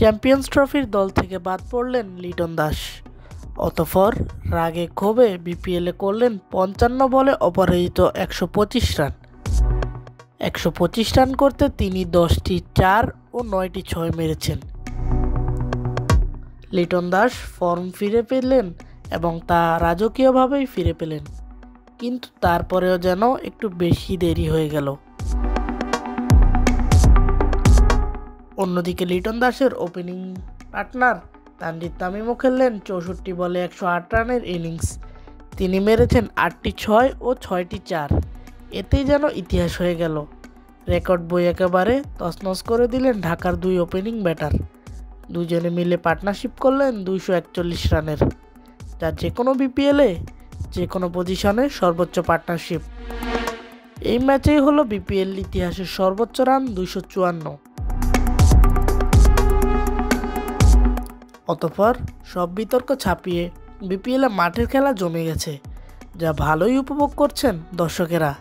Champions ট্রফির দল থেকে বাদ পড়লেন লিটন দাস। অতঃপর রাগে ক্ষোভে বিপিএলে করলেন ৫৫ বলে অপরাজিত ১২৫ রান। ১২৫ রান করতে তিনি ১০টি ৪ ও ৯টি ৬ মেরেছেন। লিটন দাস ফর্ম ফিরে পেলেন এবং তা রাজকীয়ভাবেই ফিরে পেলেন, কিন্তু তারপরেও যেন একটু বেশি দেরি হয়ে গেল। অন্যদিকে লিটন দাসের ওপেনিং পার্টনার তানজিদ তামিমও খেললেন ৬৪ বলে ১০৮ রানের ইনিংস। তিনি মেরেছেন ৮টি ৬ ও ৬টি ৪। এতেই যেন ইতিহাস হয়ে গেল। রেকর্ড বই একেবারে তছনছ করে দিলেন ঢাকার দুই ওপেনিং ব্যাটার। দুজনে মিলে পার্টনারশিপ করলেন ২৪১ রানের, যা যে কোনো বিপিএলে যে কোনো পজিশনে সর্বোচ্চ পার্টনারশিপ। এই ম্যাচেই হলো বিপিএল ইতিহাসের সর্বোচ্চ রান ২৫৪। অতঃপর সব বিতর্ক ছাপিয়ে বিপিএলে মাঠের খেলা জমে গেছে, যা ভালোই উপভোগ করছেন দর্শকেরা।